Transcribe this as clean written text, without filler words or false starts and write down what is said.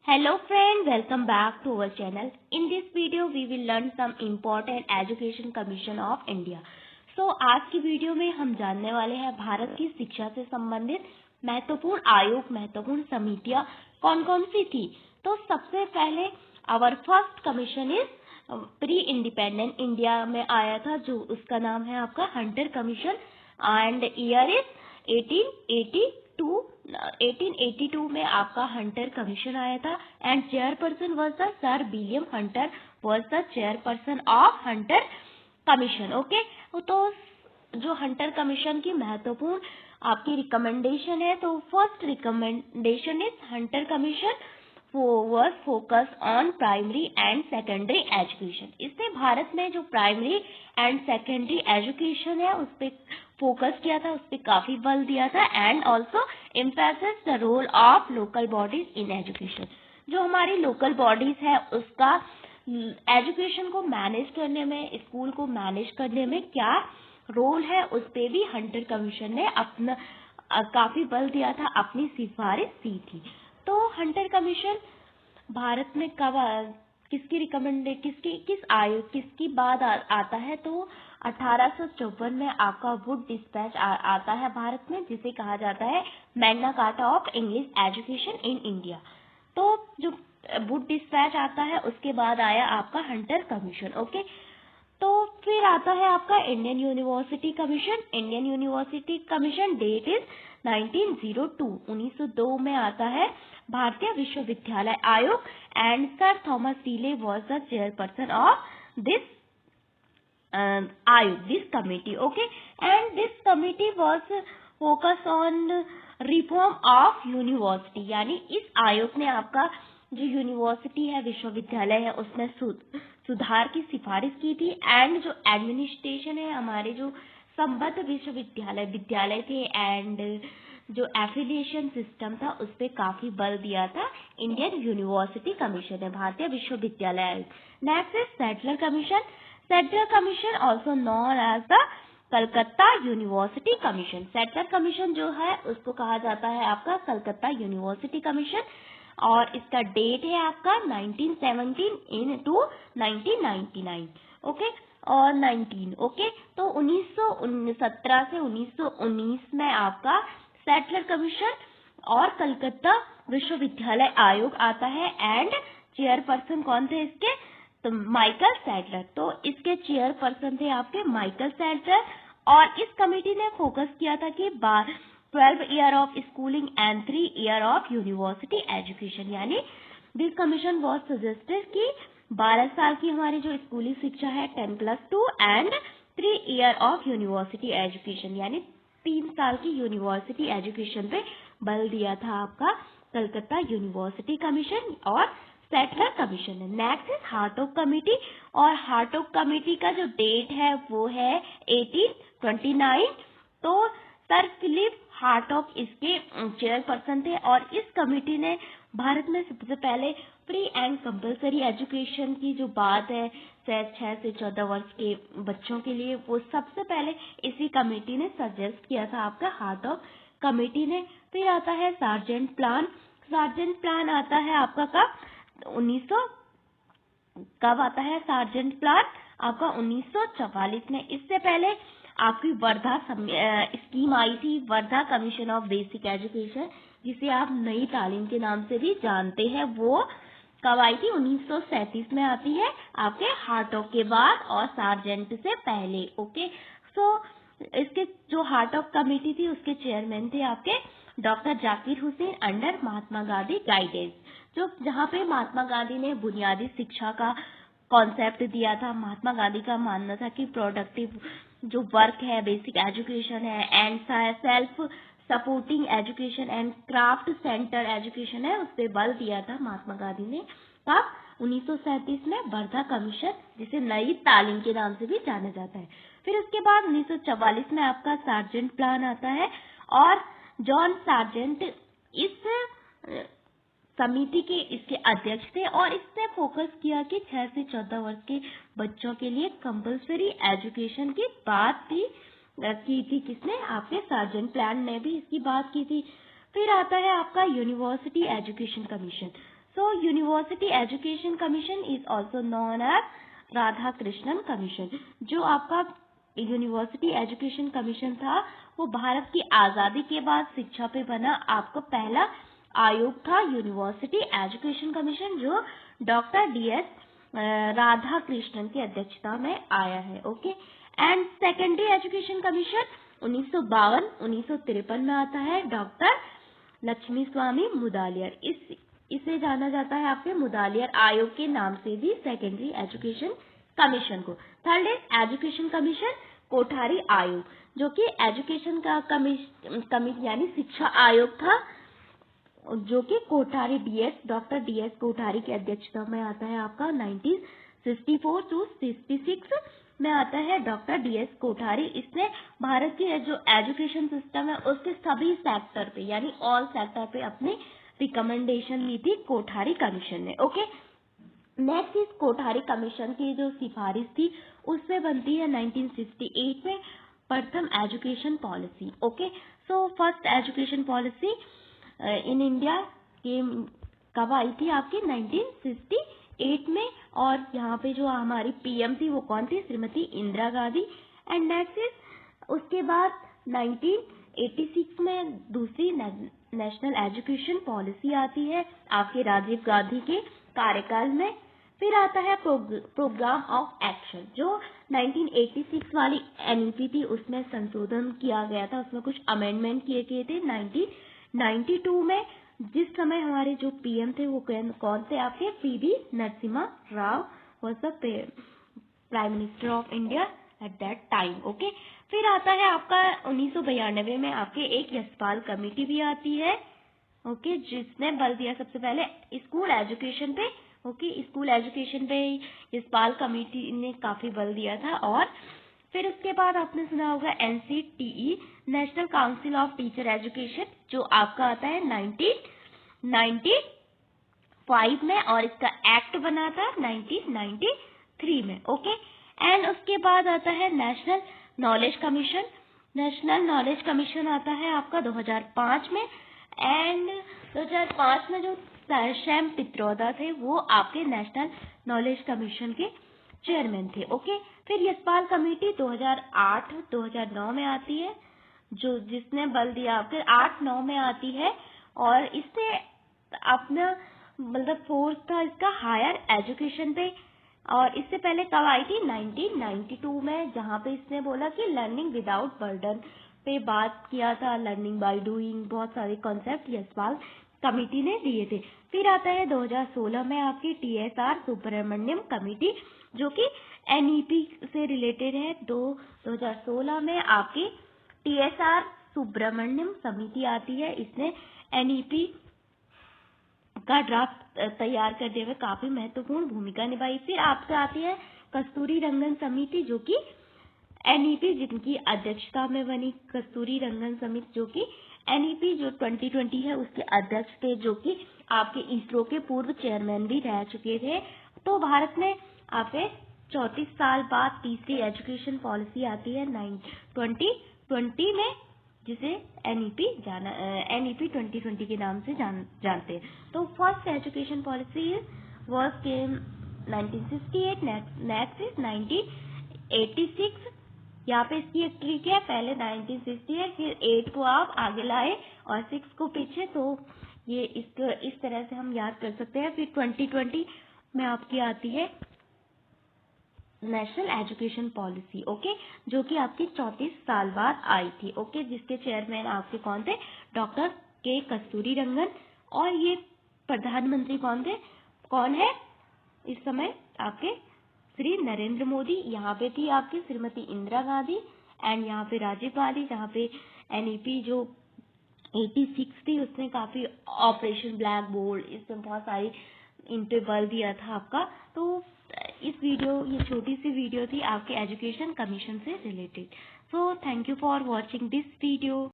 Hello friend, welcome back to our channel. In this video we will learn some important education commission of India. आज की video में हम जानने वाले हैं भारत की शिक्षा से संबंधित महत्वपूर्ण आयोग, महत्वपूर्ण समितियां कौन कौन सी थी। तो सबसे पहले our first commission is pre independent India में आया था, जो उसका नाम है आपका Hunter commission and year is 1882 में आपका हंटर कमीशन आया था and chairperson was the sir William Hunter was the chairperson of Hunter commission. Okay, तो जो हंटर कमीशन की महत्वपूर्ण आपकी रिकमेंडेशन है, तो first recommendation is Hunter commission was focused on primary and secondary education। इससे भारत में जो प्राइमरी एंड सेकेंडरी एजुकेशन है उस पर फोकस किया था, उस पर काफी बल दिया था and also emphasis the role of local bodies in education. जो हमारी लोकल बॉडीज है उसका एजुकेशन को मैनेज करने में, स्कूल को मैनेज करने में क्या रोल है, उस पे भी हंटर कमीशन ने अपना काफी बल दिया था, अपनी सिफारिश दी थी। तो हंटर कमीशन भारत में कब किसकी बाद आता है, तो 1854 में आपका वुड डिस्पैच आता है भारत में, जिसे कहा जाता है Magna carta of English education in India. तो जो वुड डिस्पैच आता है उसके बाद आया आपका हंटर कमीशन। ओके, तो फिर आता है आपका Indian university commission. Indian university commission date is 1902 में आता है भारतीय विश्वविद्यालय आयोग एंड सर थॉमस सीले was the chairperson of this आयोग, this committee. Okay, and this committee was focus on reform of university, यानी इस आयोग ने आपका जो यूनिवर्सिटी है, विश्वविद्यालय है, उसमें सुधार की सिफारिश की थी एंड जो एडमिनिस्ट्रेशन है, हमारे जो संबद्ध विद्यालय थे एंड जो एफिलिएशन सिस्टम था उस पर काफी बल दिया था इंडियन यूनिवर्सिटी कमीशन ने, भारतीय विश्वविद्यालय आयोग। Next is Sadler commission. Sadler commission also known as the Calcutta university commission. Sadler commission जो है उसको कहा जाता है आपका कलकत्ता यूनिवर्सिटी कमीशन और इसका डेट है आपका 1917 into 1999। ओके, और 19 ओके, तो 1917 से 1919 में आपका सेटलर कमीशन और कलकत्ता विश्वविद्यालय आयोग आता है एंड चेयरपर्सन कौन थे इसके, तो माइकल सैडलर। तो इसके चेयरपर्सन थे आपके माइकल सैडलर और इस कमेटी ने फोकस किया था कि 12 year of schooling and 3 year of university education, यानी दिस कमीशन वॉज सजेस्टेड कि 12 साल की हमारी जो स्कूली शिक्षा है 10+2 and 3 year of university education, यानी 3 साल की यूनिवर्सिटी एजुकेशन पे बल दिया था आपका कलकत्ता यूनिवर्सिटी कमीशन और सेटलर कमीशन ने। नेक्स्ट इज हार्टोग कमेटी और हार्टोग कमेटी का जो डेट है वो है 1829। तो सर फिलिप हार्टोग इसके चेयरपर्सन थे और इस कमेटी ने भारत में सबसे पहले फ्री एंड कंपलसरी एजुकेशन की जो बात है 6 से 14 वर्ष के बच्चों के लिए, वो सबसे पहले इसी कमेटी ने सजेस्ट किया था आपका हार्टोग कमेटी ने। फिर आता है सार्जेंट प्लान। सार्जेंट प्लान आता है आपका कब आता है सार्जेंट प्लान आपका 1944 में। इससे पहले आपकी वर्धा स्कीम आई थी, Wardha commission of basic education, जिसे आप नई तालीम के नाम से भी जानते हैं। वो कब आई थी, 1937 में आती है आपके हार्टोग के बाद और सार्जेंट से पहले। ओके, सो इसके जो हार्टोग कमेटी थी उसके चेयरमैन थे आपके doctor Zakir Hussain under Mahatma Gandhi guidance, जो जहाँ पे महात्मा गांधी ने बुनियादी शिक्षा का कॉन्सेप्ट दिया था। महात्मा गांधी का मानना था कि प्रोडक्टिव जो वर्क है, बेसिक एजुकेशन है and self supporting education and craft centre education है, उस पर बल दिया था महात्मा गांधी ने। कब, 1937 में वर्धा कमीशन, जिसे नई तालीम के नाम से भी जाना जाता है। फिर उसके बाद 1944 में आपका सार्जेंट प्लान आता है और जॉन सार्जेंट इस समिति के इसके अध्यक्ष थे और इसने फोकस किया कि 6 से 14 वर्ष के बच्चों के लिए कंपलसरी एजुकेशन की बात भी की थी। किसने, आपके सार्जेंट प्लान ने भी इसकी बात की थी। फिर आता है आपका university education commission. So university education commission is also known as Radhakrishnan commission. जो आपका यूनिवर्सिटी एजुकेशन कमीशन था वो भारत की आजादी के बाद शिक्षा पे बना आपका पहला आयोग था, यूनिवर्सिटी एजुकेशन कमीशन, जो डॉक्टर DS राधा कृष्णन की अध्यक्षता में आया है। Okay, and secondary education commission 1952-1953 में आता है, डॉक्टर लक्ष्मी स्वामी मुदालियर। इसे जाना जाता है आपके मुदालियर आयोग के नाम से भी, सेकेंडरी एजुकेशन कमीशन को। Third is education commission Kothari आयोग, जो कि एजुकेशन का कमीशन यानी शिक्षा आयोग था, जो कि कोठारी डॉक्टर DS कोठारी की अध्यक्षता में आता है आपका। 1964-66 में आता है डॉक्टर DS कोठारी। इसने भारत की जो एजुकेशन सिस्टम है उसके सभी सेक्टर पे यानी ऑल सेक्टर पे अपनी रिकमेंडेशन दी थी कोठारी कमीशन ने। ओके, नेक्स्ट इस कोठारी कमीशन की जो सिफारिश थी उससे बनती है 1968 में प्रथम education policy. Okay, so first education policy in India के कब आई थी आपकी 1968 में, और यहाँ पे जो हमारी PM थी वो कौन थी, Shrimati Indira Gandhi. And next is उसके बाद 1986 में दूसरी नेशनल एजुकेशन पॉलिसी आती है आपके राजीव गांधी के कार्यकाल में। फिर आता है प्रोग्राम ऑफ एक्शन, जो 1986 वाली NEP थी उसमें संशोधन किया गया था, उसमें कुछ अमेंडमेंट किए गए थे। 1992 में जिस समय हमारे जो PM थे वो कौन थे आपके, PV Narasimha Rao was the prime minister of India at that time. Okay, फिर आता है आपका 1992 में आपके एक यशपाल कमेटी भी आती है। ओके, जिसने बल दिया सबसे पहले स्कूल एजुकेशन पे। ओके, स्कूल एजुकेशन पे यशपाल कमेटी ने काफी बल दिया था। और फिर उसके बाद आपने सुना होगा NCTE national council of teacher education, जो आपका आता है 1995 में, और इसका एक्ट बना था 1993 में। ओके, एंड उसके बाद आता है national knowledge commission. National knowledge commission आता है आपका 2005 में, एंड 2005 में जो सैम पित्रोदा थे वो आपके नेशनल नॉलेज कमीशन के चेयरमैन थे। ओके, फिर यशपाल कमेटी 2008-2009 में आती है, जो जिसने बल दिया फिर 8-9 में आती है, और इससे अपना मतलब फोर्स था इसका हायर एजुकेशन पे। और इससे पहले कब आई थी, 1992 में, जहाँ पे इसने बोला कि लर्निंग विदाउट बर्डन पे बात किया था, लर्निंग बाय डूइंग, बहुत सारे कॉन्सेप्ट यशपाल कमेटी ने दिए थे। फिर आता है 2016 में आपकी TSR सुब्रमण्यम कमेटी, जो कि NEP से रिलेटेड है। 2016 में आपकी TSR सुब्रमण्यम समिति आती है, इसने NEP का ड्राफ्ट तैयार करने में काफी महत्वपूर्ण भूमिका निभाई। फिर आपसे आती है कस्तूरी रंगन समिति, जो कि NEP जिनकी अध्यक्षता में बनी, कस्तूरी रंगन समिति, जो कि NEP जो 2020 है उसके अध्यक्ष थे, जो कि आपके ISRO के पूर्व चेयरमैन भी रह चुके थे। तो भारत में आपके 34 साल बाद तीसरी एजुकेशन पॉलिसी आती है 2020 में, जिसे NEP 2020 के नाम से जानते हैं। तो first education policy was came 1968, next is 1986। यहाँ पे इसकी एक ट्रिक है, पहले 1968, फिर 8 को आप आगे लाए और 6 को पीछे, तो ये इस तरह से हम याद कर सकते हैं। फिर 2020 में आपकी आती है नेशनल एजुकेशन पॉलिसी। ओके, जो कि आपकी 34 साल बाद आई थी। ओके, जिसके चेयरमैन आपके कौन थे, डॉक्टर के कस्तूरी रंगन। और ये प्रधानमंत्री कौन है इस समय आपके, श्री नरेंद्र मोदी। यहाँ पे थी आपकी श्रीमती इंदिरा गांधी, एंड यहाँ पे राजीव गांधी। जहाँ पे NEP जो 86 थी उसने काफी ऑपरेशन ब्लैक बोर्ड, इसमें बहुत सारी इन पे बल दिया था आपका। तो ये छोटी सी वीडियो थी आपके एजुकेशन कमीशन से related. So thank you for watching this video.